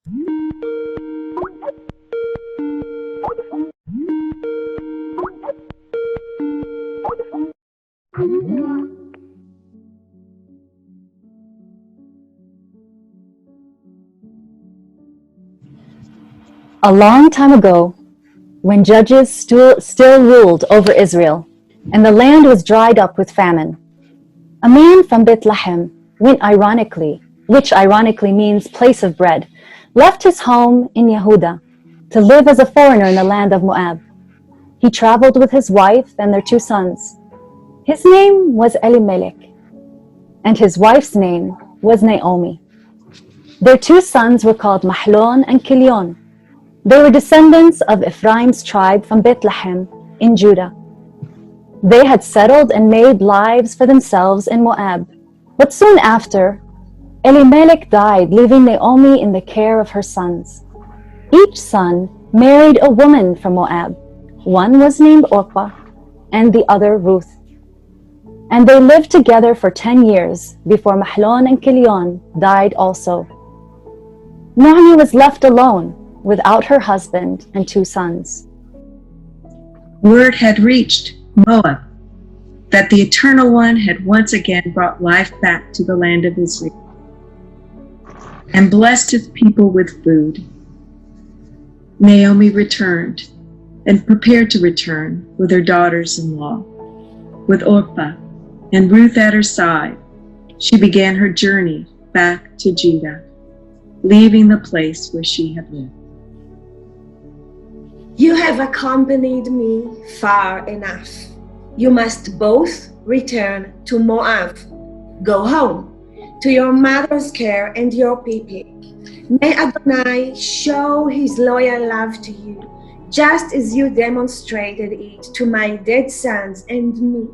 A long time ago, when judges still ruled over Israel, and the land was dried up with famine, a man from Bethlehem which ironically means place of bread, left his home in Yehuda to live as a foreigner in the land of Moab. He traveled with his wife and their 2 sons. His name was Elimelech, and his wife's name was Naomi. Their 2 sons were called Mahlon and Kilion. They were descendants of Ephraim's tribe from Bethlehem in Judah. They had settled and made lives for themselves in Moab. But soon after, Elimelech died, leaving Naomi in the care of her sons. Each son married a woman from Moab. One was named Orpah, and the other Ruth. And they lived together for 10 years before Mahlon and Kilion died also. Naomi was left alone without her husband and 2 sons. Word had reached Moab that the Eternal One had once again brought life back to the land of Israel and blessed his people with food. Naomi returned and prepared to return with her daughters-in-law. With Orpah and Ruth at her side, she began her journey back to Judah, leaving the place where she had lived. You have accompanied me far enough. You must both return to Moab. Go home to your mother's care and your people. May Adonai show his loyal love to you, just as you demonstrated it to my dead sons and me.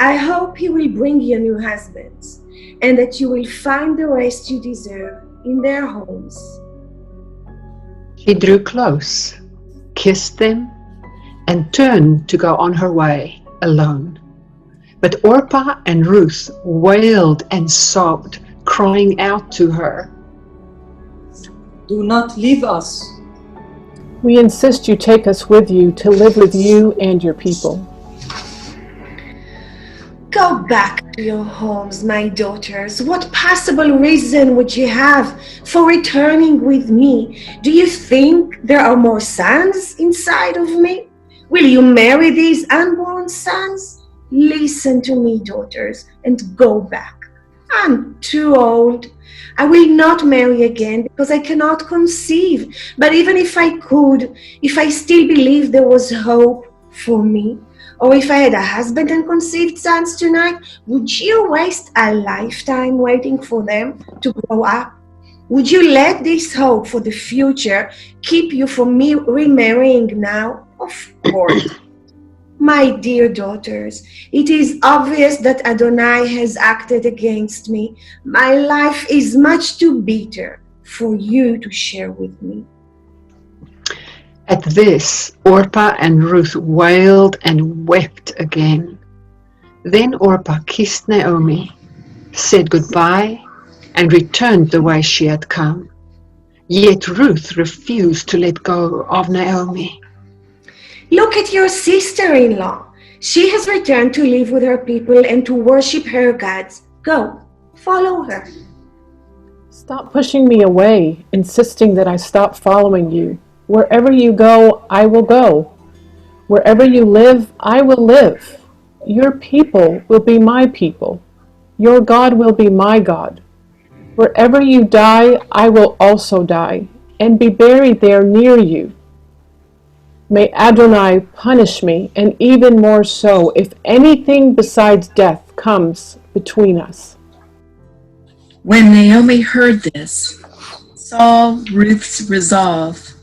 I hope he will bring you new husbands, and that you will find the rest you deserve in their homes. She drew close, kissed them, and turned to go on her way alone. But Orpah and Ruth wailed and sobbed, crying out to her, "Do not leave us. We insist you take us with you to live with you and your people." Go back to your homes, my daughters. What possible reason would you have for returning with me? Do you think there are more sons inside of me? Will you marry these unborn sons? Listen to me, daughters, and go back. I'm too old. I will not marry again because I cannot conceive. But even if I could, if I still believe there was hope for me, or if I had a husband and conceived sons tonight, would you waste a lifetime waiting for them to grow up? Would you let this hope for the future keep you from me remarrying now? Of course. My dear daughters, it is obvious that Adonai has acted against me. My life is much too bitter for you to share with me. At this, Orpah and Ruth wailed and wept again. Then Orpah kissed Naomi, said goodbye, and returned the way she had come. Yet Ruth refused to let go of Naomi. Look at your sister-in-law. She has returned to live with her people and to worship her gods. Go, follow her. Stop pushing me away, insisting that I stop following you. Wherever you go, I will go. Wherever you live, I will live. Your people will be my people. Your God will be my God. Wherever you die, I will also die, and be buried there near you. May Adonai punish me, and even more so, if anything besides death comes between us. When Naomi heard this, saw Ruth's resolve,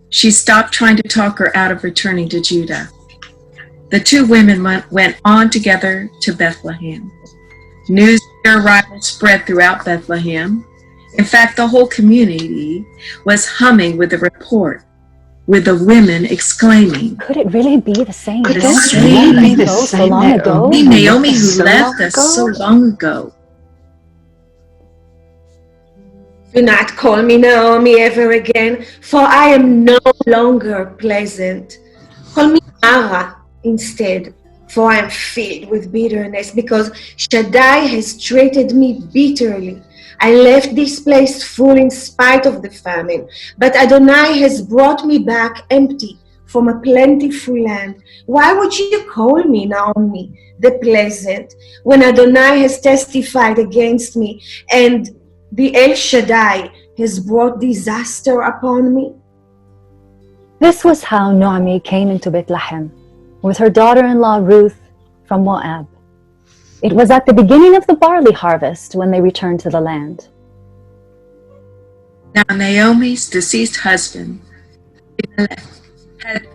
she stopped trying to talk her out of returning to Judah. The 2 women went on together to Bethlehem. News of their arrival spread throughout Bethlehem. In fact, the whole community was humming with the report, with the women exclaiming, Could it really be the same? Could this really be the so same long ago? Naomi who So left long us ago? so long ago? Do not call me Naomi ever again, for I am no longer pleasant. Call me Mara instead, for I am filled with bitterness, because Shaddai has treated me bitterly. I left this place full in spite of the famine, but Adonai has brought me back empty from a plentiful land. Why would you call me Naomi, the pleasant, when Adonai has testified against me and the El Shaddai has brought disaster upon me? This was how Naomi came into Bethlehem with her daughter-in-law Ruth from Moab. It was at the beginning of the barley harvest when they returned to the land. Now Naomi's deceased husband had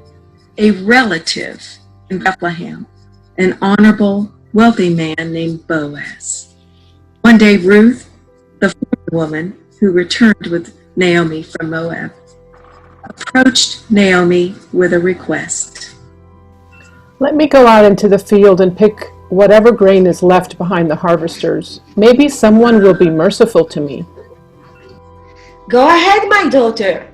a relative in Bethlehem, an honorable, wealthy man named Boaz. One day Ruth, the foreign woman who returned with Naomi from Moab, approached Naomi with a request. Let me go out into the field and pick whatever grain is left behind the harvesters. Maybe someone will be merciful to me. Go ahead, my daughter.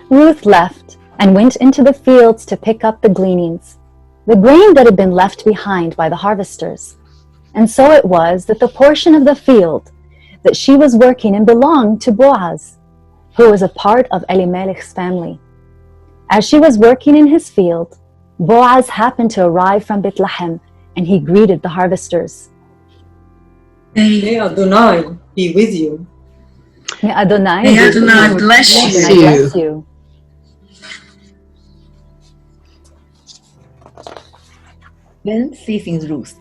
Ruth left and went into the fields to pick up the gleanings, the grain that had been left behind by the harvesters. And so it was that the portion of the field that she was working in belonged to Boaz, who was a part of Elimelech's family. As she was working in his field, Boaz happened to arrive from Bethlehem, and he greeted the harvesters. May Adonai be with you. May Adonai bless you. bless you. Then ceasing Ruth,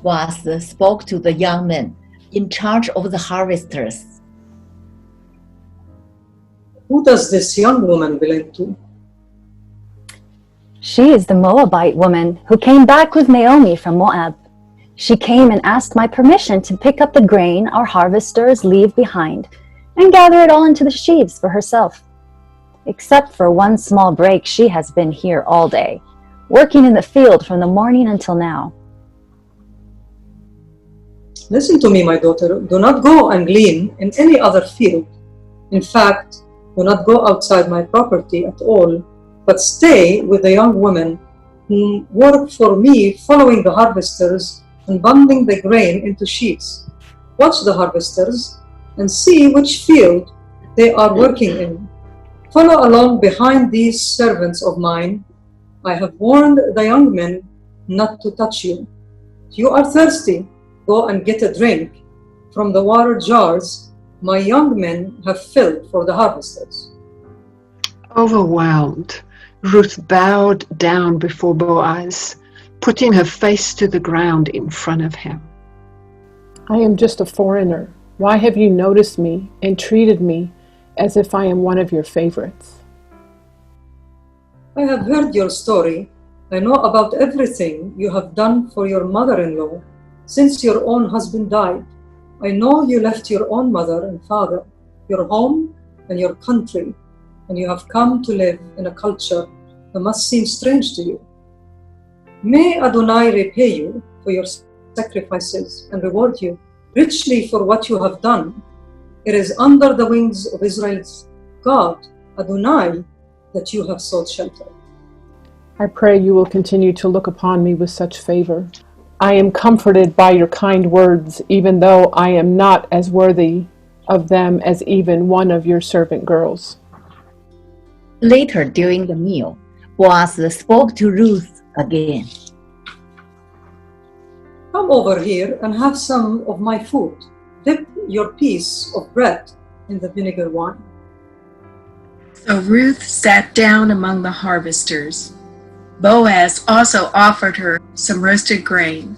Boaz spoke to the young men in charge of the harvesters. Who does this young woman belong to? She is the Moabite woman who came back with Naomi from Moab. She came and asked my permission to pick up the grain our harvesters leave behind and gather it all into the sheaves for herself. Except for one small break, she has been here all day, working in the field from the morning until now. Listen to me, my daughter. Do not go and glean in any other field. In fact, do not go outside my property at all, but stay with the young women who work for me, following the harvesters and bundling the grain into sheaves. Watch the harvesters and see which field they are working in. Follow along behind these servants of mine. I have warned the young men not to touch you. If you are thirsty, go and get a drink from the water jars my young men have filled for the harvesters. Overwhelmed, Ruth bowed down before Boaz, putting her face to the ground in front of him. I am just a foreigner. Why have you noticed me and treated me as if I am one of your favorites? I have heard your story. I know about everything you have done for your mother-in-law since your own husband died. I know you left your own mother and father, your home and your country, and you have come to live in a culture that must seem strange to you. May Adonai repay you for your sacrifices and reward you richly for what you have done. It is under the wings of Israel's God, Adonai, that you have sought shelter. I pray you will continue to look upon me with such favor. I am comforted by your kind words, even though I am not as worthy of them as even one of your servant girls. Later during the meal, Boaz spoke to Ruth again. Come over here and have some of my food. Dip your piece of bread in the vinegar wine. So Ruth sat down among the harvesters. Boaz also offered her some roasted grain.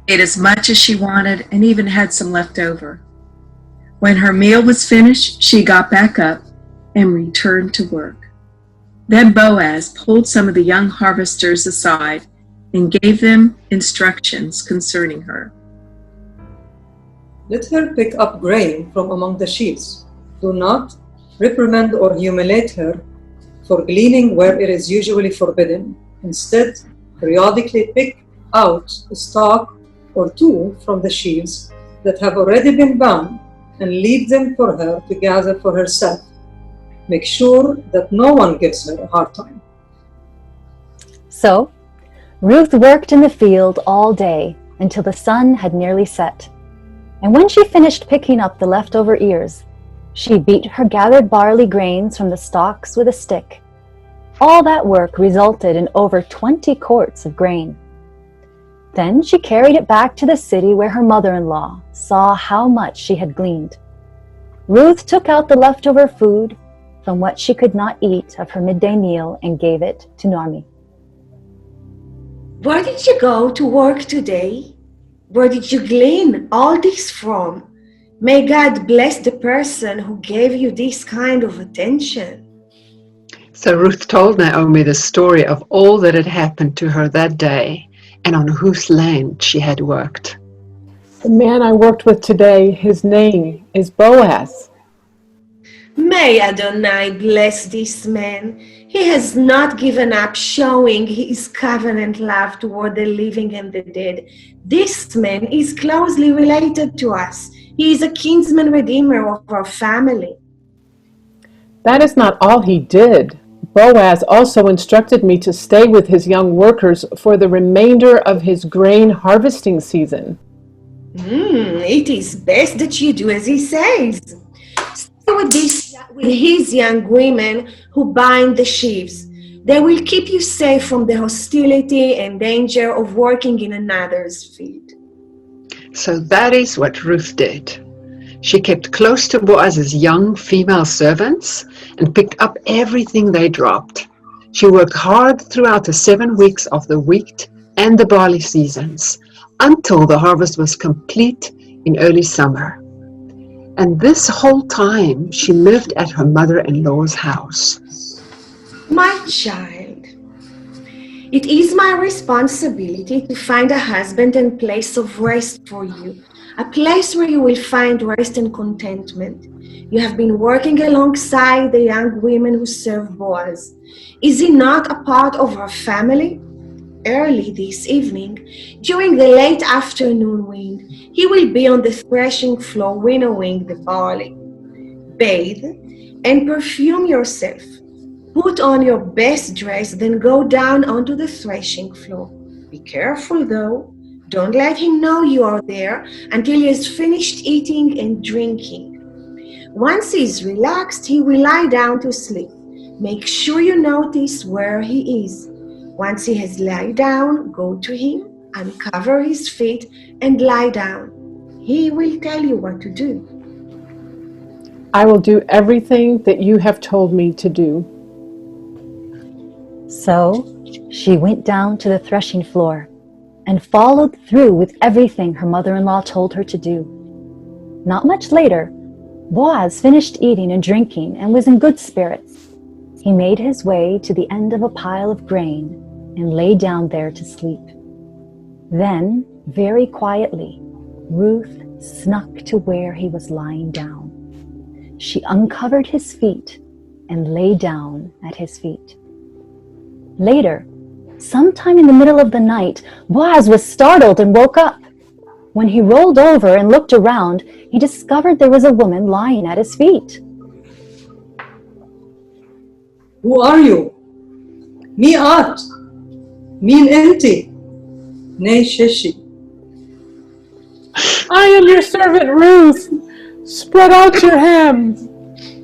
She ate as much as she wanted and even had some left over. When her meal was finished, she got back up and returned to work. Then Boaz pulled some of the young harvesters aside and gave them instructions concerning her. Let her pick up grain from among the sheaves. Do not reprimand or humiliate her for gleaning where it is usually forbidden. Instead, periodically pick out a stalk or two from the sheaves that have already been bound and leave them for her to gather for herself. Make sure that no one gives her a hard time. So Ruth worked in the field all day until the sun had nearly set. And when she finished picking up the leftover ears, she beat her gathered barley grains from the stalks with a stick. All that work resulted in over 20 quarts of grain. Then she carried it back to the city where her mother-in-law saw how much she had gleaned. Ruth took out the leftover food from what she could not eat of her midday meal and gave it to Naomi. Where did you go to work today? Where did you glean all this from? May God bless the person who gave you this kind of attention. So Ruth told Naomi the story of all that had happened to her that day and on whose land she had worked. The man I worked with today, his name is Boaz. May Adonai bless this man. He has not given up showing his covenant love toward the living and the dead. This man is closely related to us. He is a kinsman redeemer of our family. That is not all he did. Boaz also instructed me to stay with his young workers for the remainder of his grain harvesting season. It is best that you do as he says. Stay with his young women who bind the sheaves. They will keep you safe from the hostility and danger of working in another's field. So that is what Ruth did. She kept close to Boaz's young female servants and picked up everything they dropped. She worked hard throughout the 7 weeks of the wheat and the barley seasons until the harvest was complete in early summer. And this whole time she lived at her mother-in-law's house. My child, it is my responsibility to find a husband and place of rest for you, a place where you will find rest and contentment. You have been working alongside the young women who serve Boaz. Is he not a part of our family? Early this evening, during the late afternoon wind, he will be on the threshing floor winnowing the barley. Bathe and perfume yourself. Put on your best dress, then go down onto the threshing floor. Be careful though. Don't let him know you are there until he has finished eating and drinking. Once he is relaxed, he will lie down to sleep. Make sure you notice where he is. Once he has laid down, go to him, uncover his feet, and lie down. He will tell you what to do. I will do everything that you have told me to do. So she went down to the threshing floor and followed through with everything her mother-in-law told her to do. Not much later, Boaz finished eating and drinking and was in good spirits. He made his way to the end of a pile of grain and lay down there to sleep. Then, very quietly, Ruth snuck to where he was lying down. She uncovered his feet and lay down at his feet. Later, sometime in the middle of the night, Boaz was startled and woke up. When he rolled over and looked around, he discovered there was a woman lying at his feet. Who are you? Mi'at. Min enti. Nay sheshi. I am your servant Ruth. Spread out your hem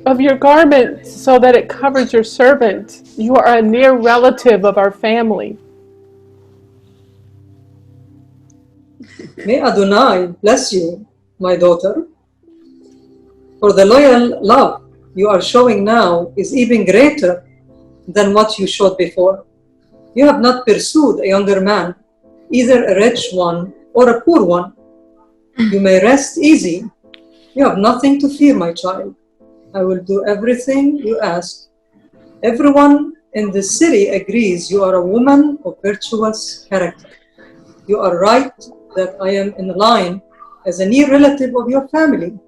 of your garment so that it covers your servant. You are a near relative of our family. May Adonai bless you, my daughter. For the loyal love you are showing now is even greater than what you showed before. You have not pursued a younger man, either a rich one or a poor one. You may rest easy. You have nothing to fear, my child. I will do everything you ask. Everyone in the city agrees you are a woman of virtuous character. You are right that I am in line as a near relative of your family,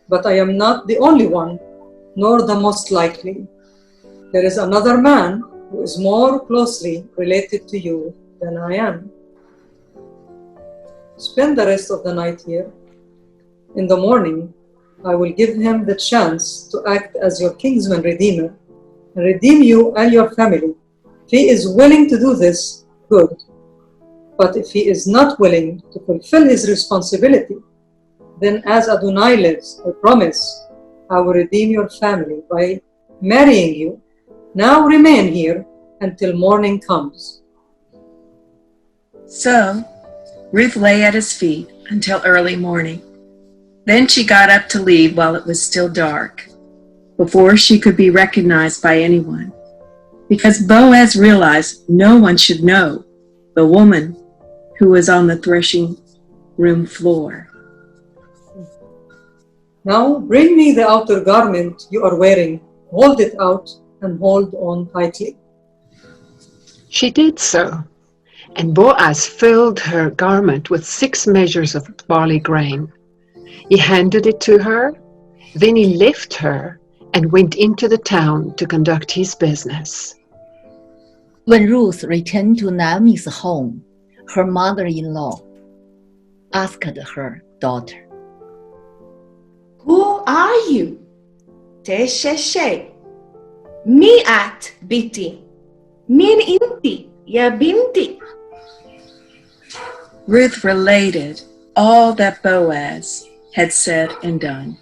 but I am not the only one, nor the most likely. There is another man who is more closely related to you than I am. Spend the rest of the night here. In the morning, I will give him the chance to act as your kinsman redeemer and redeem you and your family. If he is willing to do this, good. But if he is not willing to fulfill his responsibility, then as Adonai lives, I promise, I will redeem your family by marrying you. Now remain here until morning comes. So Ruth lay at his feet until early morning. Then she got up to leave while it was still dark, before she could be recognized by anyone, because Boaz realized no one should know the woman who was on the threshing room floor. Now bring me the outer garment you are wearing, hold it out and hold on tightly. She did so, and Boaz filled her garment with 6 measures of barley grain. He handed it to her, then he left her and went into the town to conduct his business. When Ruth returned to Naomi's home, her mother-in-law asked her daughter, Who are you? Tesheshe. Mi'at biti. Min inti ya binti. Ruth related all that Boaz had said and done.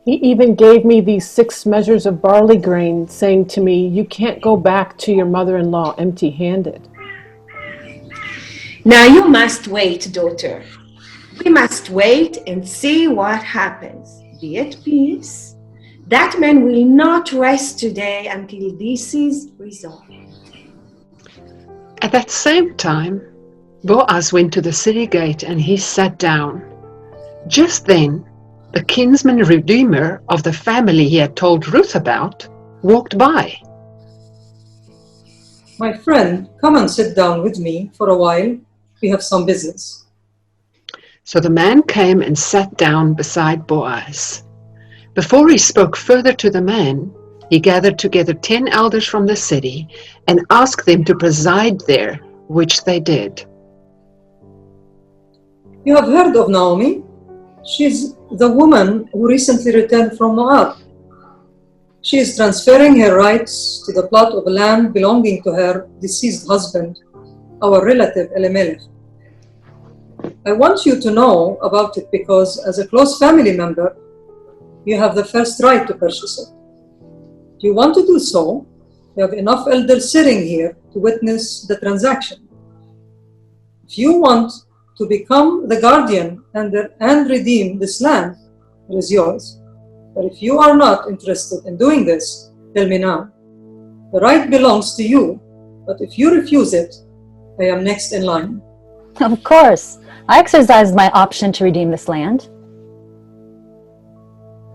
He even gave me these 6 measures of barley grain, saying to me, you can't go back to your mother-in-law empty-handed. Now you must wait, daughter. We must wait and see what happens. Be at peace. That man will not rest today until this is resolved. At that same time, Boaz went to the city gate and he sat down. Just then, the kinsman redeemer of the family he had told Ruth about walked by. My friend, come and sit down with me for a while. We have some business. So the man came and sat down beside Boaz. Before he spoke further to the man, he gathered together 10 elders from the city and asked them to preside there, which they did. You have heard of Naomi? She's the woman who recently returned from Moab. She is transferring her rights to the plot of land belonging to her deceased husband, our relative Elimelech. I want you to know about it because, as a close family member, you have the first right to purchase it. If you want to do so, you have enough elders sitting here to witness the transaction. If you want to become the guardian and redeem this land, it is yours. But if you are not interested in doing this, tell me now. The right belongs to you, but if you refuse it, I am next in line. Of course. I exercised my option to redeem this land.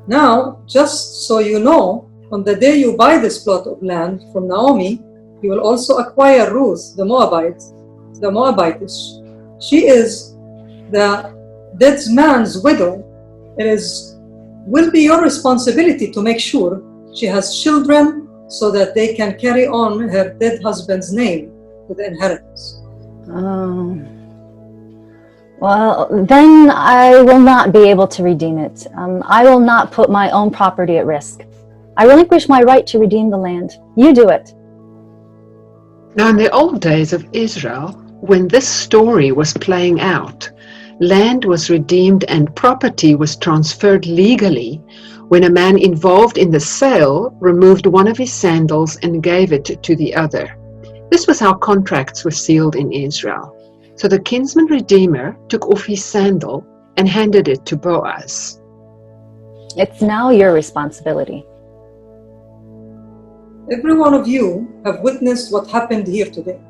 Now, just so you know, on the day you buy this plot of land from Naomi, you will also acquire Ruth, the Moabitess. She is the dead man's widow. It will be your responsibility to make sure she has children so that they can carry on her dead husband's name with the inheritance. Well, then I will not be able to redeem it. I will not put my own property at risk. I relinquish my right to redeem the land. You do it. Now, in the old days of Israel, when this story was playing out, land was redeemed and property was transferred legally when a man involved in the sale removed one of his sandals and gave it to the other. This was how contracts were sealed in Israel. So the kinsman redeemer took off his sandal and handed it to Boaz. It's now your responsibility. Every one of you have witnessed what happened here today.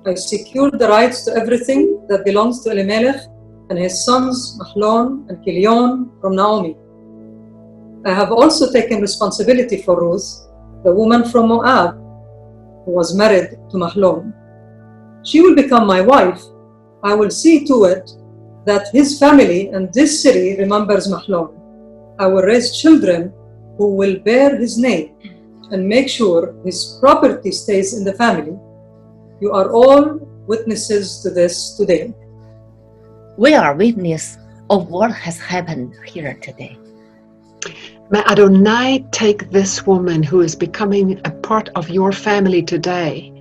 I secured the rights to everything that belongs to Elimelech and his sons Mahlon and Kilion from Naomi. I have also taken responsibility for Ruth, the woman from Moab, who was married to Mahlon. She will become my wife. I will see to it that his family and this city remembers Mahlon. I will raise children who will bear his name and make sure his property stays in the family. You are all witnesses to this today. We are witnesses of what has happened here today. May Adonai take this woman who is becoming a part of your family today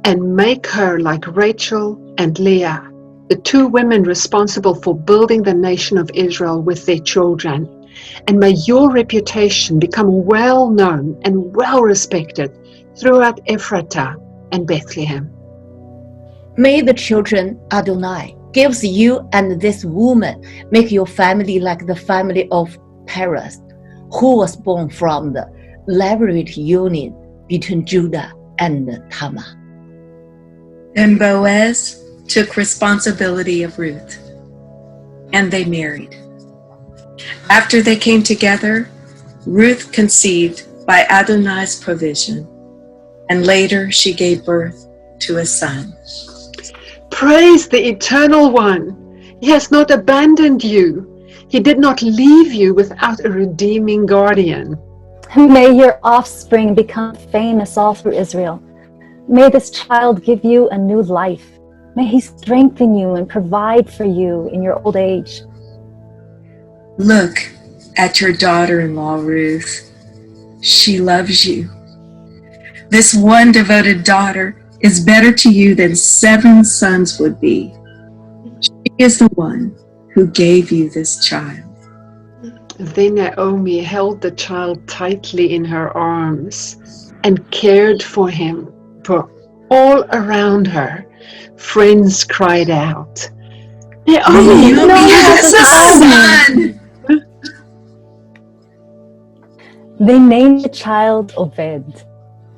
and make her like Rachel and Leah, the two women responsible for building the nation of Israel with their children. And may your reputation become well known and well respected throughout Ephratah and Bethlehem. May the children Adonai gives you and this woman make your family like the family of Perez, who was born from the levirate union between Judah and Tamar. Then Boaz took responsibility of Ruth, and they married. After they came together, Ruth conceived by Adonai's provision, and later she gave birth to a son. Praise the Eternal One. He has not abandoned you. He did not leave you without a redeeming guardian. May your offspring become famous all through Israel. May this child give you a new life. May he strengthen you and provide for you in your old age. Look at your daughter-in-law, Ruth. She loves you. This one devoted daughter is better to you than 7 sons would be. She is the one who gave you this child. Then Naomi held the child tightly in her arms and cared for him. For all around her, friends cried out, Naomi has a son! They named the child Oved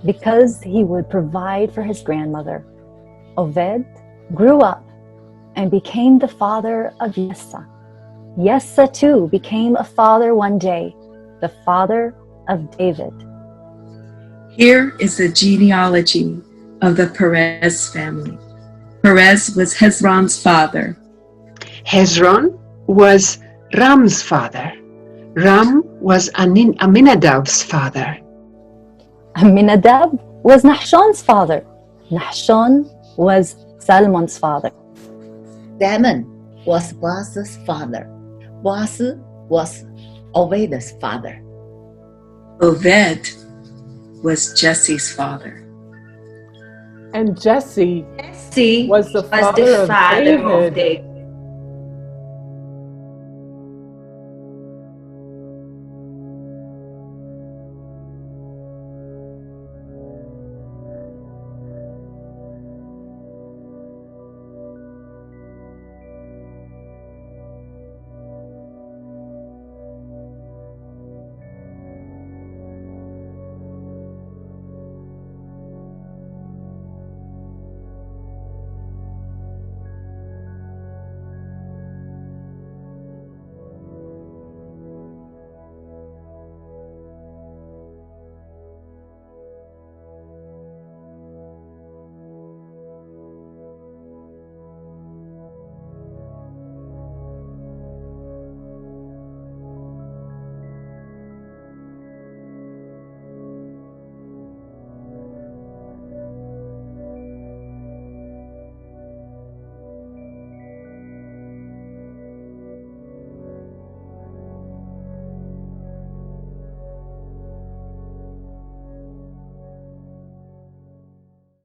because he would provide for his grandmother. Oved grew up and became the father of Yessa. Yessa too became a father one day, the father of David. Here is the genealogy of the Perez family. Perez was Hezron's father. Hezron was Ram's father. Ram was Aminadab's father. Aminadab was Nahshon's father. Nahshon was Salmon's father. Damon was Boaz's father. Boaz was Oved's father. Oved was Jesse's father. And Jesse Jesse was the father of David.